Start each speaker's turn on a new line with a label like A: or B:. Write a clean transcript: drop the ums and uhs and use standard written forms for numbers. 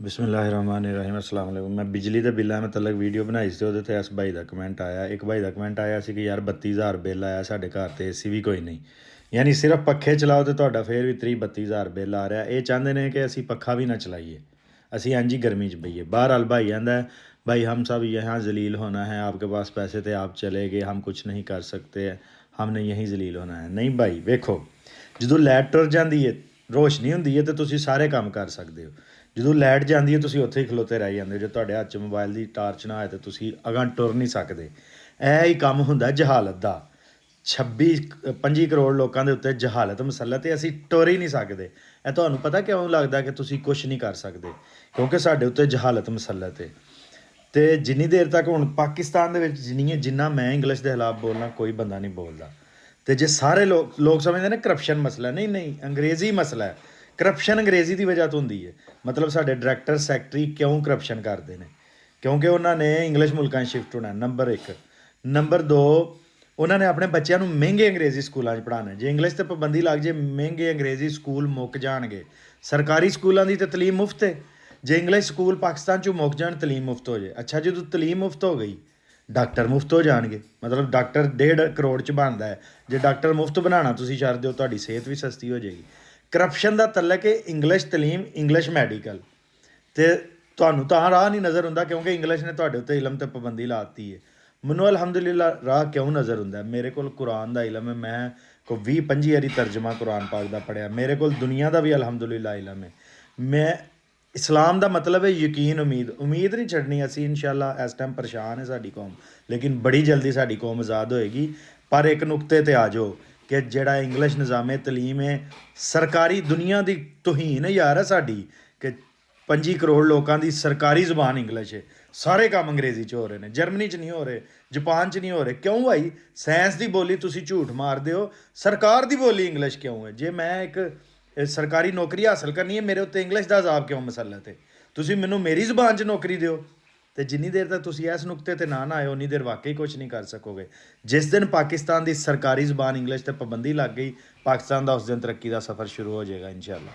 A: ਬਿਸਮਿਲ੍ਲਾਹਿਰਰਹਿਮਾਨਿਰਰਹੀਮ अस्सलाम वालेकुम। मैं बिजली ਦੇ ਬਿੱਲਾਂ ਮਤਲਬ ਵੀਡੀਓ ਬਣਾਈ ਸੀ ਉਹਦੇ ਤੇ ਇਸ ਭਾਈ ਦਾ ਕਮੈਂਟ ਆਇਆ। ਇੱਕ ਭਾਈ ਦਾ ਕਮੈਂਟ ਆਇਆ ਸੀ ਕਿ ਯਾਰ 32000 ਬਿੱਲ ਆਇਆ ਸਾਡੇ ਘਰ ਤੇ ਏਸੀ ਵੀ ਕੋਈ ਨਹੀਂ, ਯਾਨੀ ਸਿਰਫ ਪੱਖੇ ਚਲਾਓ ਤੇ ਤੁਹਾਡਾ ਫੇਰ ਵੀ 32,000 ਬਿੱਲ ਆ ਰਿਹਾ। ਇਹ ਚਾਹੁੰਦੇ ਨੇ ਕਿ ਅਸੀਂ ਪੱਖਾ ਵੀ ਨਾ ਚਲਾਈਏ, ਅਸੀਂ ਇੰਝ ਹੀ गर्मी 'ਚ ਬਈਏ। बहरहाल भाई कहता है भाई हम सब यहाँ जलील होना है, आपके पास पैसे थे आप चले गए, हम कुछ नहीं कर सकते, हमने यहीं जलील होना है। नहीं भाई ਵੇਖੋ, ਜਦੋਂ ਲਾਈਟ ਟੁਰ ਜਾਂਦੀ ਹੈ, ਰੋਸ਼ਨੀ ਹੁੰਦੀ ਹੈ, ਤਾਂ ਤੁਸੀਂ ਸਾਰੇ ਕੰਮ ਕਰ ਸਕਦੇ ਹੋ। ਜਦੋਂ ਲਾਈਟ ਜਾਂਦੀ ਹੈ ਤੁਸੀਂ ਉੱਥੇ ਹੀ ਖਲੋਤੇ ਰਹਿ ਜਾਂਦੇ ਹੋ। ਜੇ ਤੁਹਾਡੇ ਹੱਥ 'ਚ ਮੋਬਾਈਲ ਦੀ ਟਾਰਚ ਨਾ ਹੋਏ ਤਾਂ ਤੁਸੀਂ ਅਗਾਂਹ ਟੁਰ ਨਹੀਂ ਸਕਦੇ। ਇਹ ਹੀ ਕੰਮ ਹੁੰਦਾ ਜਹਾਲਤ ਦਾ। 25 ਕਰੋੜ ਲੋਕਾਂ ਦੇ ਉੱਤੇ ਜਹਾਲਤ ਮੁਸੱਲਤ ਹੈ, ਅਸੀਂ ਟੁਰ ਹੀ ਨਹੀਂ ਸਕਦੇ। ਇਹ ਤੁਹਾਨੂੰ ਪਤਾ ਕਿਉਂ ਲੱਗਦਾ ਕਿ ਤੁਸੀਂ ਕੁਛ ਨਹੀਂ ਕਰ ਸਕਦੇ? ਕਿਉਂਕਿ ਸਾਡੇ ਉੱਤੇ ਜਹਾਲਤ ਮੁਸੱਲਤ ਹੈ। ਅਤੇ ਜਿੰਨੀ ਦੇਰ ਤੱਕ ਹੁਣ ਪਾਕਿਸਤਾਨ ਦੇ ਵਿੱਚ ਜਿੰਨਾ ਮੈਂ ਇੰਗਲਿਸ਼ ਦੇ ਖਿਲਾਫ ਬੋਲਣਾ, ਕੋਈ ਬੰਦਾ ਨਹੀਂ ਬੋਲਦਾ। ਅਤੇ ਜੇ ਸਾਰੇ ਲੋਕ ਸਮਝਦੇ ਨੇ ਕਰਪਸ਼ਨ ਮਸਲਾ, ਨਹੀਂ ਅੰਗਰੇਜ਼ੀ ਮਸਲਾ ਹੈ। ਕਰਪਸ਼ਨ ਅੰਗਰੇਜ਼ੀ ਦੀ ਵਜ੍ਹਾ ਤੋਂ ਹੁੰਦੀ ਹੈ। ਮਤਲਬ ਸਾਡੇ ਡਾਇਰੈਕਟਰ ਸੈਕਟਰੀ ਕਿਉਂ ਕਰਪਸ਼ਨ ਕਰਦੇ ਨੇ? ਕਿਉਂਕਿ ਉਹਨਾਂ ਨੇ ਇੰਗਲਿਸ਼ ਮੁਲਕਾਂ 'ਚ ਸ਼ਿਫਟ ਹੋਣਾ, ਨੰਬਰ 1। ਨੰਬਰ 2, ਉਹਨਾਂ ਨੇ ਆਪਣੇ ਬੱਚਿਆਂ ਨੂੰ ਮਹਿੰਗੇ ਅੰਗਰੇਜ਼ੀ ਸਕੂਲਾਂ 'ਚ ਪੜ੍ਹਾਉਣਾ। ਜੇ ਇੰਗਲਿਸ਼ 'ਤੇ ਪਾਬੰਦੀ ਲੱਗ ਜੇ, ਮਹਿੰਗੇ ਅੰਗਰੇਜ਼ੀ ਸਕੂਲ ਮੁੱਕ ਜਾਣਗੇ। ਸਰਕਾਰੀ ਸਕੂਲਾਂ ਦੀ ਤਾਂ ਤਲੀਮ ਮੁਫਤ ਹੈ। ਜੇ ਇੰਗਲਿਸ਼ ਸਕੂਲ ਪਾਕਿਸਤਾਨ 'ਚੋਂ ਮੁੱਕ ਜਾਣ, ਤਲੀਮ ਮੁਫਤ ਹੋ ਜਾਏ। ਅੱਛਾ, ਜਦੋਂ ਤਲੀਮ ਮੁਫਤ ਹੋ ਗਈ, ਡਾਕਟਰ ਮੁਫਤ ਹੋ ਜਾਣਗੇ। ਮਤਲਬ ਡਾਕਟਰ 1.5 ਕਰੋੜ 'ਚ ਬਣਦਾ ਹੈ। ਜੇ ਡਾਕਟਰ ਮੁਫਤ ਬਣਾਉਣਾ ਤੁਸੀਂ ਛੱਡ ਦਿਓ, ਤੁਹਾਡੀ ਸਿਹਤ ਵੀ ਸਸਤੀ ਹੋ ਜਾਏਗੀ। ਕਰਪਸ਼ਨ ਦਾ ਤਲਕ ਹੈ ਇੰਗਲਿਸ਼ ਤਲੀਮ, ਇੰਗਲਿਸ਼ ਮੈਡੀਕਲ। ਅਤੇ ਤੁਹਾਨੂੰ ਤਾਂ ਰਾਹ ਨਹੀਂ ਨਜ਼ਰ ਹੁੰਦਾ ਕਿਉਂਕਿ ਇੰਗਲਿਸ਼ ਨੇ ਤੁਹਾਡੇ ਉੱਤੇ ਇਲਮ 'ਤੇ ਪਾਬੰਦੀ ਲਾ ਦਿੱਤੀ ਹੈ। ਮੈਨੂੰ ਅਲਹਮਦੁਲਿਲਾ ਰਾਹ ਕਿਉਂ ਨਜ਼ਰ ਹੁੰਦਾ? ਮੇਰੇ ਕੋਲ ਕੁਰਾਨ ਦਾ ਇਲਮ ਹੈ। ਮੈਂ ਕੋਈ 20-25 ਵਾਰੀ ਤਰਜਮਾ ਕੁਰਾਨ ਪਾਕ ਦਾ ਪੜ੍ਹਿਆ। ਮੇਰੇ ਕੋਲ ਦੁਨੀਆ ਦਾ ਵੀ ਅਲਹਮਦੁਲਿਲਾ ਇਲਮ ਹੈ। ਮੈਂ ਇਸਲਾਮ ਦਾ ਮਤਲਬ ਹੈ ਯਕੀਨ, ਉਮੀਦ ਨਹੀਂ ਛੱਡਣੀ। ਅਸੀਂ ਇਨਸ਼ਾਅੱਲਾ ਇਸ ਟਾਈਮ ਪਰੇਸ਼ਾਨ ਹੈ ਸਾਡੀ ਕੌਮ, ਲੇਕਿਨ ਬੜੀ ਜਲਦੀ ਸਾਡੀ ਕੌਮ ਆਜ਼ਾਦ ਹੋਏਗੀ। ਪਰ ਇੱਕ ਨੁਕਤੇ 'ਤੇ ਆ ਜਾਓ ਕਿ ਜਿਹੜਾ ਇੰਗਲਿਸ਼ ਨਿਜ਼ਾਮ ਤਲੀਮ ਹੈ, ਸਰਕਾਰੀ ਦੁਨੀਆ ਦੀ ਤੋਹੀਨ ਹੈ ਯਾਰ, ਹੈ ਸਾਡੀ, ਕਿ 25 ਕਰੋੜ ਲੋਕਾਂ ਦੀ ਸਰਕਾਰੀ ਜ਼ੁਬਾਨ ਇੰਗਲਿਸ਼ ਹੈ। ਸਾਰੇ ਕੰਮ ਅੰਗਰੇਜ਼ੀ 'ਚ ਹੋ ਰਹੇ ਨੇ। ਜਰਮਨੀ 'ਚ ਨਹੀਂ ਹੋ ਰਹੇ, ਜਾਪਾਨ 'ਚ ਨਹੀਂ ਹੋ ਰਹੇ। ਕਿਉਂ ਭਾਈ? ਸਾਇੰਸ ਦੀ ਬੋਲੀ ਤੁਸੀਂ ਝੂਠ ਮਾਰਦੇ ਹੋ, ਸਰਕਾਰ ਦੀ ਬੋਲੀ ਇੰਗਲਿਸ਼ ਕਿਉਂ ਹੈ? ਜੇ ਮੈਂ ਇੱਕ ਸਰਕਾਰੀ ਨੌਕਰੀ ਹਾਸਲ ਕਰਨੀ ਹੈ, ਮੇਰੇ ਉੱਤੇ ਇੰਗਲਿਸ਼ ਦਾ ਅਜ਼ਾਬ ਕਿਉਂ ਮੁਸੱਲਤ ਹੈ? ਤੁਸੀਂ ਮੈਨੂੰ ਮੇਰੀ ਜ਼ੁਬਾਨ 'ਚ ਨੌਕਰੀ ਦਿਓ। ਅਤੇ ਜਿੰਨੀ ਦੇਰ ਤੱਕ ਤੁਸੀਂ ਇਸ ਨੁਕਤੇ 'ਤੇ ਨਾ ਆਏ, ਉਨੀ ਦੇਰ ਵਾਕਈ ਕੁਛ ਨਹੀਂ ਕਰ ਸਕੋਗੇ। ਜਿਸ ਦਿਨ ਪਾਕਿਸਤਾਨ ਦੀ ਸਰਕਾਰੀ ਜ਼ੁਬਾਨ ਇੰਗਲਿਸ਼ 'ਤੇ ਪਾਬੰਦੀ ਲੱਗ ਗਈ, ਪਾਕਿਸਤਾਨ ਦਾ ਉਸ ਦਿਨ ਤਰੱਕੀ ਦਾ ਸਫ਼ਰ ਸ਼ੁਰੂ ਹੋ ਜਾਏਗਾ ਇਨਸ਼ਾਅੱਲਾ।